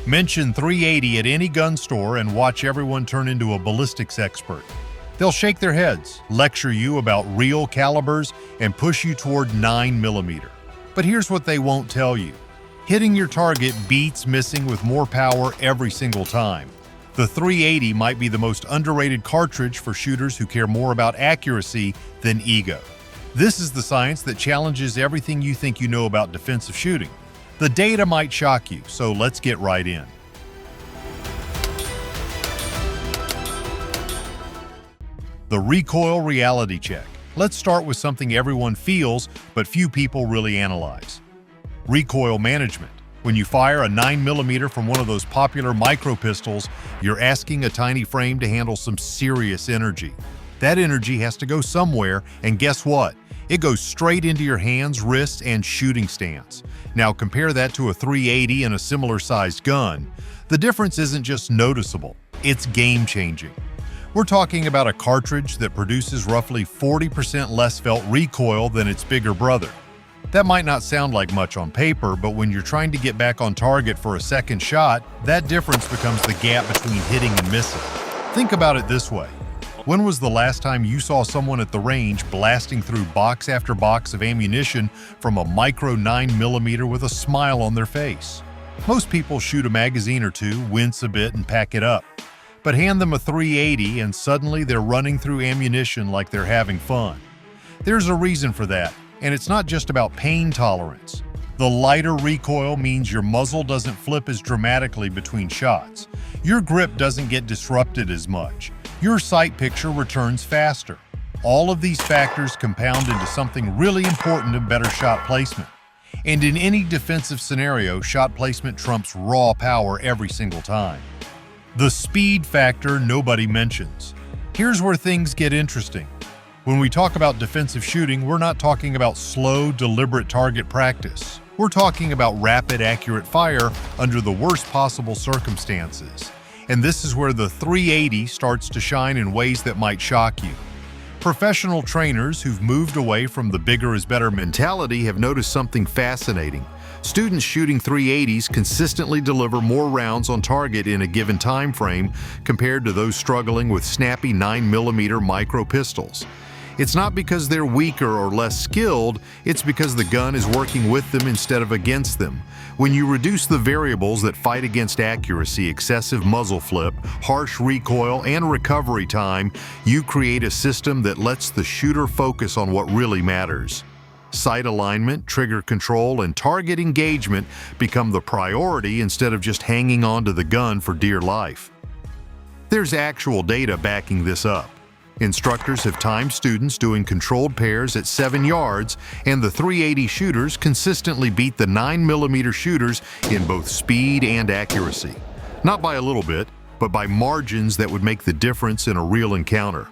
Mention 380 at any gun store and watch everyone turn into a ballistics expert. They'll shake their heads, lecture you about real calibers, and push you toward 9mm. But here's what they won't tell you. Hitting your target beats missing with more power every single time. The 380 might be the most underrated cartridge for shooters who care more about accuracy than ego. This is the science that challenges everything you think you know about defensive shooting. The data might shock you, so let's get right in. The recoil reality check. Let's start with something everyone feels, but few people really analyze. Recoil management. When you fire a 9mm from one of those popular micro pistols, you're asking a tiny frame to handle some serious energy. That energy has to go somewhere, and guess what? It goes straight into your hands, wrists, and shooting stance. Now compare that to a 380 and a similar sized gun. The difference isn't just noticeable, it's game-changing. We're talking about a cartridge that produces roughly 40% less felt recoil than its bigger brother. That might not sound like much on paper, but when you're trying to get back on target for a second shot, that difference becomes the gap between hitting and missing. Think about it this way. When was the last time you saw someone at the range blasting through box after box of ammunition from a micro 9mm with a smile on their face? Most people shoot a magazine or two, wince a bit, and pack it up. But hand them a 380 and suddenly they're running through ammunition like they're having fun. There's a reason for that, and it's not just about pain tolerance. The lighter recoil means your muzzle doesn't flip as dramatically between shots. Your grip doesn't get disrupted as much. Your sight picture returns faster. All of these factors compound into something really important in better shot placement. And in any defensive scenario, shot placement trumps raw power every single time. The speed factor nobody mentions. Here's where things get interesting. When we talk about defensive shooting, we're not talking about slow, deliberate target practice. We're talking about rapid, accurate fire under the worst possible circumstances. And this is where the 380 starts to shine in ways that might shock you. Professional trainers who've moved away from the bigger is better mentality have noticed something fascinating. Students shooting 380s consistently deliver more rounds on target in a given time frame compared to those struggling with snappy 9mm micro pistols. It's not because they're weaker or less skilled, it's because the gun is working with them instead of against them. When you reduce the variables that fight against accuracy, excessive muzzle flip, harsh recoil, and recovery time, you create a system that lets the shooter focus on what really matters. Sight alignment, trigger control, and target engagement become the priority instead of just hanging onto the gun for dear life. There's actual data backing this up. Instructors have timed students doing controlled pairs at 7 yards, and the 380 shooters consistently beat the 9mm shooters in both speed and accuracy. Not by a little bit, but by margins that would make the difference in a real encounter.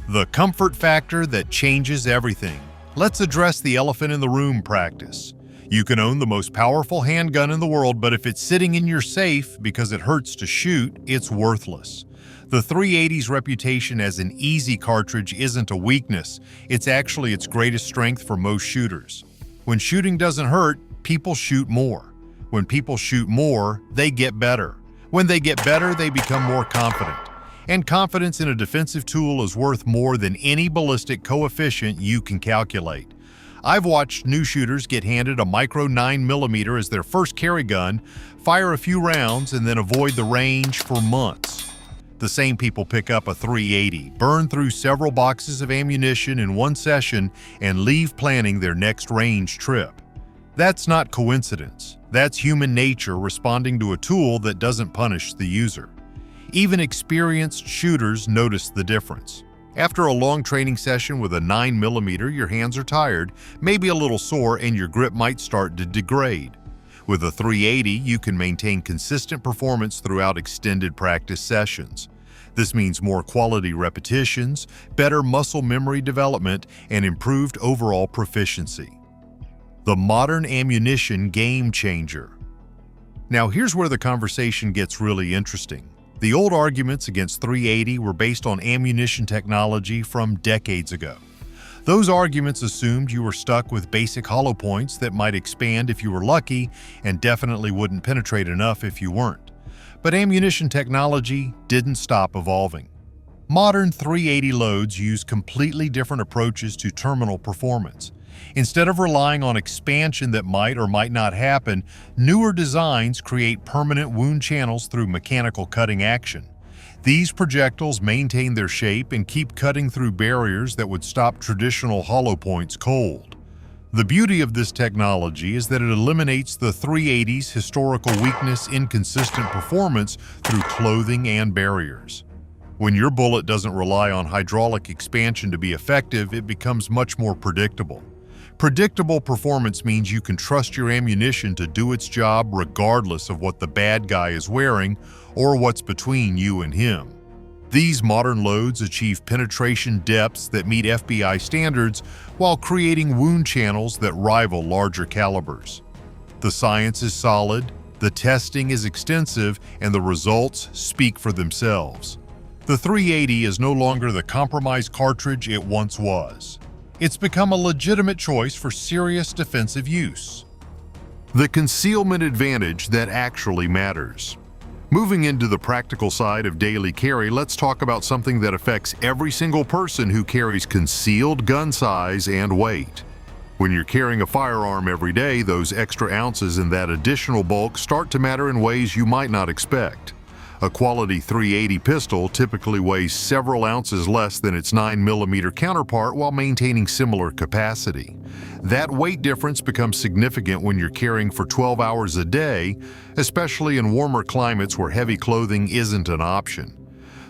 The comfort factor that changes everything. Let's address the elephant in the room practice. You can own the most powerful handgun in the world, but if it's sitting in your safe because it hurts to shoot, it's worthless. The 380's reputation as an easy cartridge isn't a weakness, it's actually its greatest strength for most shooters. When shooting doesn't hurt, people shoot more. When people shoot more, they get better. When they get better, they become more confident. And confidence in a defensive tool is worth more than any ballistic coefficient you can calculate. I've watched new shooters get handed a micro 9mm as their first carry gun, fire a few rounds, and then avoid the range for months. The same people pick up a 380, burn through several boxes of ammunition in one session, and leave planning their next range trip. That's not coincidence. That's human nature responding to a tool that doesn't punish the user. Even experienced shooters notice the difference. After a long training session with a 9mm, your hands are tired, maybe a little sore, and your grip might start to degrade. With a 380, you can maintain consistent performance throughout extended practice sessions. This means more quality repetitions, better muscle memory development, and improved overall proficiency. The modern ammunition game changer. Now here's where the conversation gets really interesting. The old arguments against 380 were based on ammunition technology from decades ago. Those arguments assumed you were stuck with basic hollow points that might expand if you were lucky and definitely wouldn't penetrate enough if you weren't. But ammunition technology didn't stop evolving. Modern 380 loads use completely different approaches to terminal performance. Instead of relying on expansion that might or might not happen, newer designs create permanent wound channels through mechanical cutting action. These projectiles maintain their shape and keep cutting through barriers that would stop traditional hollow points cold. The beauty of this technology is that it eliminates the 380's historical weakness, inconsistent performance through clothing and barriers. When your bullet doesn't rely on hydraulic expansion to be effective, it becomes much more predictable. Predictable performance means you can trust your ammunition to do its job regardless of what the bad guy is wearing or what's between you and him. These modern loads achieve penetration depths that meet FBI standards while creating wound channels that rival larger calibers. The science is solid, the testing is extensive, and the results speak for themselves. The 380 is no longer the compromised cartridge it once was. It's become a legitimate choice for serious defensive use. The concealment advantage that actually matters. Moving into the practical side of daily carry, let's talk about something that affects every single person who carries concealed gun size and weight. When you're carrying a firearm every day, those extra ounces and that additional bulk start to matter in ways you might not expect. A quality 380 pistol typically weighs several ounces less than its 9mm counterpart while maintaining similar capacity. That weight difference becomes significant when you're carrying for 12 hours a day, especially in warmer climates where heavy clothing isn't an option.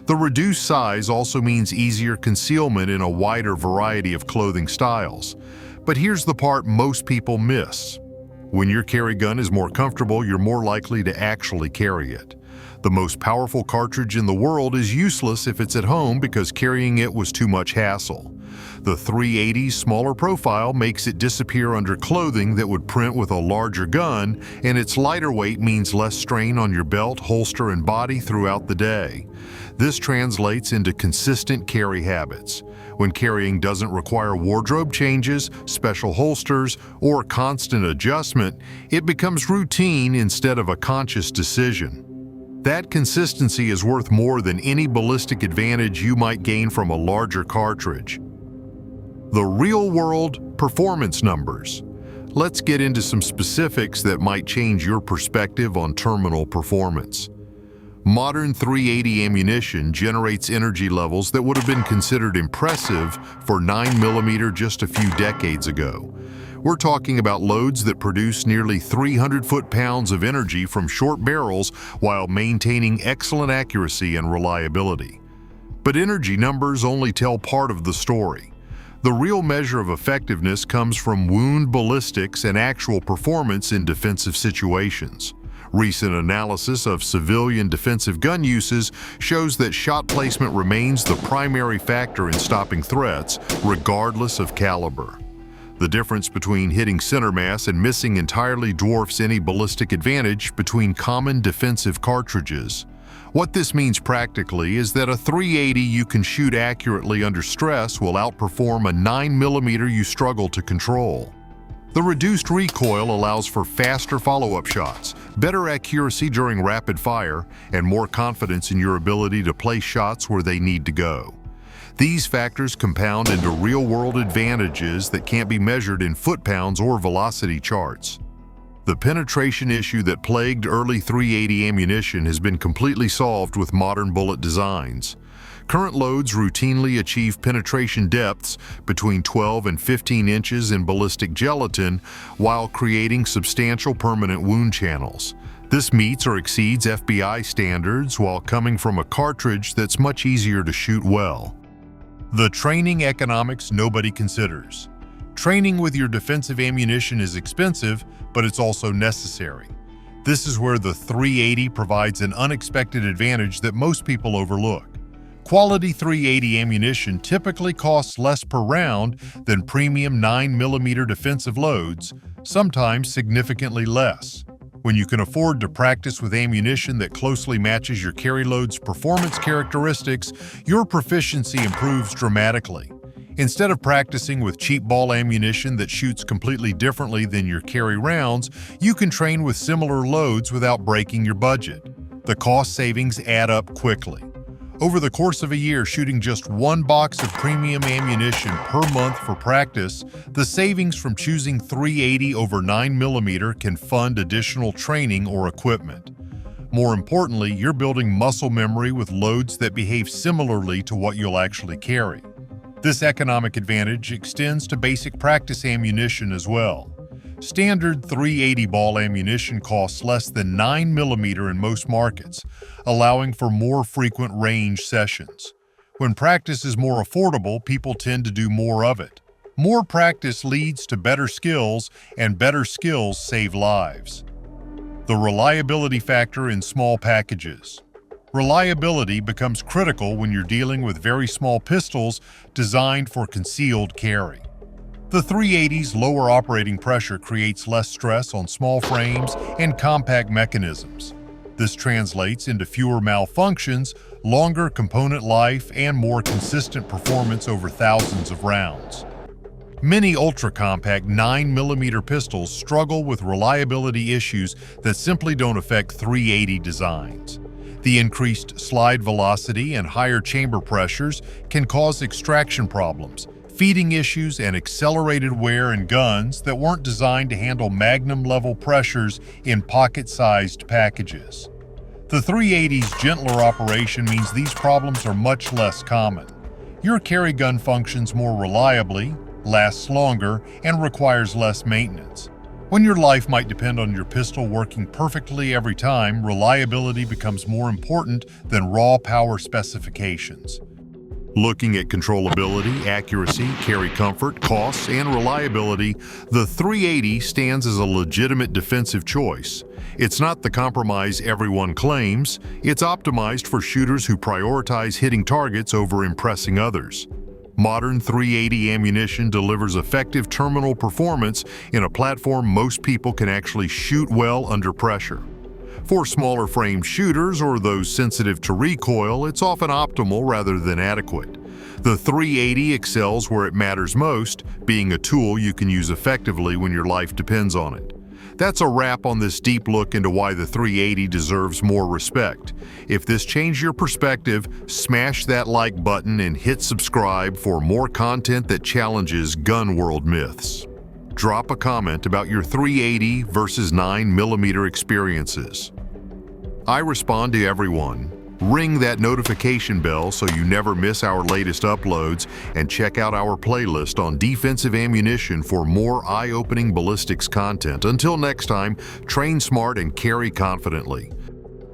The reduced size also means easier concealment in a wider variety of clothing styles. But here's the part most people miss. When your carry gun is more comfortable, you're more likely to actually carry it. The most powerful cartridge in the world is useless if it's at home because carrying it was too much hassle. The 380's smaller profile makes it disappear under clothing that would print with a larger gun, and its lighter weight means less strain on your belt, holster, and body throughout the day. This translates into consistent carry habits. When carrying doesn't require wardrobe changes, special holsters, or constant adjustment, it becomes routine instead of a conscious decision. That consistency is worth more than any ballistic advantage you might gain from a larger cartridge. The real-world performance numbers. Let's get into some specifics that might change your perspective on terminal performance. Modern 380 ammunition generates energy levels that would have been considered impressive for 9mm just a few decades ago. We're talking about loads that produce nearly 300 foot-pounds of energy from short barrels while maintaining excellent accuracy and reliability. But energy numbers only tell part of the story. The real measure of effectiveness comes from wound ballistics and actual performance in defensive situations. Recent analysis of civilian defensive gun uses shows that shot placement remains the primary factor in stopping threats, regardless of caliber. The difference between hitting center mass and missing entirely dwarfs any ballistic advantage between common defensive cartridges. What this means practically is that a 380 you can shoot accurately under stress will outperform a 9mm you struggle to control. The reduced recoil allows for faster follow-up shots, better accuracy during rapid fire, and more confidence in your ability to place shots where they need to go. These factors compound into real-world advantages that can't be measured in foot-pounds or velocity charts. The penetration issue that plagued early 380 ammunition has been completely solved with modern bullet designs. Current loads routinely achieve penetration depths between 12 and 15 inches in ballistic gelatin while creating substantial permanent wound channels. This meets or exceeds FBI standards while coming from a cartridge that's much easier to shoot well. The training economics nobody considers. Training with your defensive ammunition is expensive, but it's also necessary. This is where the 380 provides an unexpected advantage that most people overlook. Quality 380 ammunition typically costs less per round than premium 9mm defensive loads, sometimes significantly less. When you can afford to practice with ammunition that closely matches your carry load's performance characteristics, your proficiency improves dramatically. Instead of practicing with cheap ball ammunition that shoots completely differently than your carry rounds, you can train with similar loads without breaking your budget. The cost savings add up quickly. Over the course of a year, shooting just one box of premium ammunition per month for practice, the savings from choosing .380 over 9mm can fund additional training or equipment. More importantly, you're building muscle memory with loads that behave similarly to what you'll actually carry. This economic advantage extends to basic practice ammunition as well. Standard .380 ball ammunition costs less than 9mm in most markets, allowing for more frequent range sessions. When practice is more affordable, people tend to do more of it. More practice leads to better skills, and better skills save lives. The reliability factor in small packages. Reliability becomes critical when you're dealing with very small pistols designed for concealed carry. The .380's lower operating pressure creates less stress on small frames and compact mechanisms. This translates into fewer malfunctions, longer component life, and more consistent performance over thousands of rounds. Many ultra-compact 9mm pistols struggle with reliability issues that simply don't affect .380 designs. The increased slide velocity and higher chamber pressures can cause extraction problems, feeding issues, and accelerated wear in guns that weren't designed to handle magnum-level pressures in pocket-sized packages. The .380's gentler operation means these problems are much less common. Your carry gun functions more reliably, lasts longer, and requires less maintenance. When your life might depend on your pistol working perfectly every time, reliability becomes more important than raw power specifications. Looking at controllability, accuracy, carry comfort, costs, and reliability, the .380 stands as a legitimate defensive choice. It's not the compromise everyone claims. It's optimized for shooters who prioritize hitting targets over impressing others. Modern .380 ammunition delivers effective terminal performance in a platform most people can actually shoot well under pressure. For smaller frame shooters or those sensitive to recoil, it's often optimal rather than adequate. The .380 excels where it matters most, being a tool you can use effectively when your life depends on it. That's a wrap on this deep look into why the .380 deserves more respect. If this changed your perspective, smash that like button and hit subscribe for more content that challenges gun world myths. Drop a comment about your .380 versus 9mm experiences. I respond to everyone. Ring that notification bell so you never miss our latest uploads, and check out our playlist on defensive ammunition for more eye-opening ballistics content. Until next time, train smart and carry confidently.